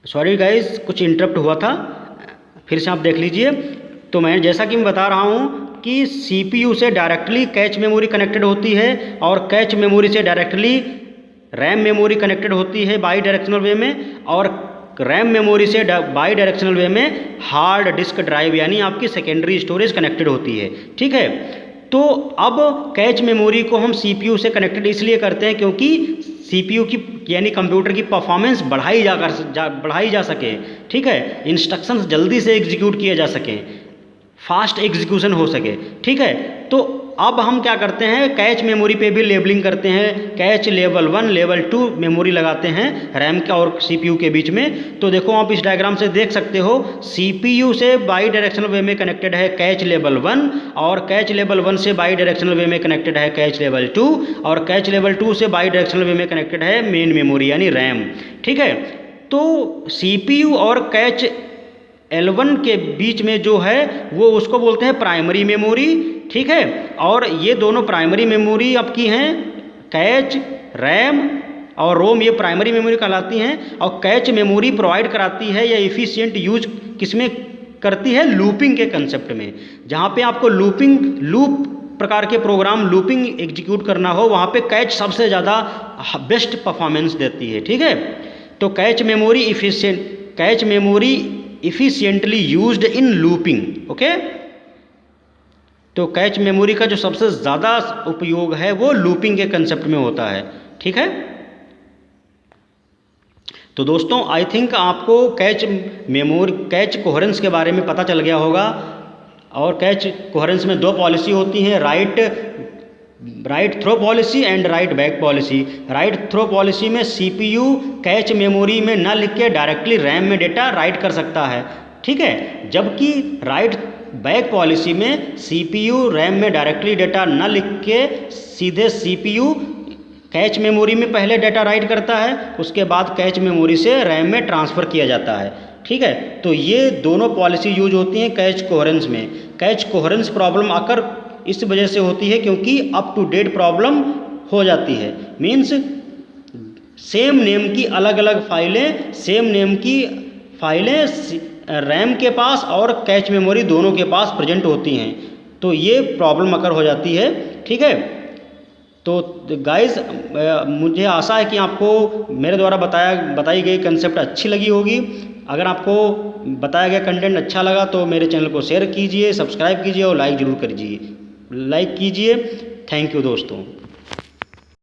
Sorry guys, कुछ interrupt हुआ था, फिर से आप देख लीजिए। तो मैं जैसा कि मैं बता रहा हूँ कि CPU से डायरेक्टली कैच मेमोरी कनेक्टेड होती है और कैच मेमोरी से डायरेक्टली रैम मेमोरी कनेक्टेड होती है बाई डायरेक्शनल वे में, और रैम मेमोरी से बाई डायरेक्शनल वे में हार्ड डिस्क ड्राइव यानी आपकी सेकेंडरी स्टोरेज कनेक्टेड होती है। ठीक है, तो अब कैच मेमोरी को हम CPU से कनेक्टेड इसलिए करते हैं क्योंकि CPU की यानी कंप्यूटर की परफॉर्मेंस बढ़ाई जा सके। ठीक है, इंस्ट्रक्शंस जल्दी से एग्जीक्यूट किए जा सकें, फास्ट एग्जीक्यूशन हो सके। ठीक है, तो अब हम क्या करते हैं, कैच मेमोरी पे भी लेबलिंग करते हैं, कैच लेवल 1 लेवल 2 मेमोरी लगाते हैं रैम का और CPU के बीच में। तो देखो आप इस डायग्राम से देख सकते हो, CPU से बाई डायरेक्शनल वे में कनेक्टेड है कैच लेवल 1, और कैच लेवल 1 से बाई डायरेक्शनल वे में कनेक्टेड है कैच लेवल 2, और कैच लेवल 2 से बाई डायरेक्शनल वे में कनेक्टेड है मेन मेमोरी यानी रैम। ठीक है, तो CPU और कैच L1 के बीच में जो है वो उसको बोलते हैं प्राइमरी मेमोरी। ठीक है, और ये दोनों प्राइमरी मेमोरी आपकी हैं कैच, रैम और रोम, ये प्राइमरी मेमोरी कहलाती हैं। और कैच मेमोरी प्रोवाइड कराती है या इफ़िशिएंट यूज किसमें करती है, लूपिंग के कंसेप्ट में। जहाँ पे आपको लूप प्रकार के प्रोग्राम लूपिंग एग्जीक्यूट करना हो, वहाँ पे कैच सबसे ज़्यादा बेस्ट परफॉर्मेंस देती है। ठीक है, तो cache memory efficiently used in looping. Okay, तो कैच मेमोरी का जो सबसे ज़्यादा उपयोग है वो लूपिंग के कंसेप्ट में होता है। ठीक है, तो दोस्तों आई थिंक आपको कैच कोहेरेंस के बारे में पता चल गया होगा। और कैच कोहेरेंस में दो पॉलिसी होती हैं, write through policy and write back policy. Write through policy में CPU कैच मेमोरी में न लिख के डायरेक्टली रैम में डेटा राइट कर सकता है। ठीक है, जबकि राइट बैक पॉलिसी में CPU रैम में डायरेक्टली डेटा न लिख के सीधे CPU कैच मेमोरी में पहले डेटा राइट करता है, उसके बाद कैच मेमोरी से रैम में ट्रांसफ़र किया जाता है। ठीक है, तो ये दोनों पॉलिसी यूज होती हैं कैच कोहेरेंस में। कैच कोहेरेंस प्रॉब्लम आकर इस वजह से होती है क्योंकि अप टू डेट प्रॉब्लम हो जाती है। मीन्स सेम नेम की अलग अलग फाइलें, सेम नेम की फाइलें रैम के पास और कैच मेमोरी दोनों के पास प्रेजेंट होती हैं, तो ये प्रॉब्लम अकर हो जाती है। ठीक है, तो गाइस मुझे आशा है कि आपको मेरे द्वारा बताई गई कंसेप्ट अच्छी लगी होगी। अगर आपको बताया गया कंटेंट अच्छा लगा तो मेरे चैनल को शेयर कीजिए, सब्सक्राइब कीजिए और लाइक ज़रूर कीजिए। थैंक यू दोस्तों।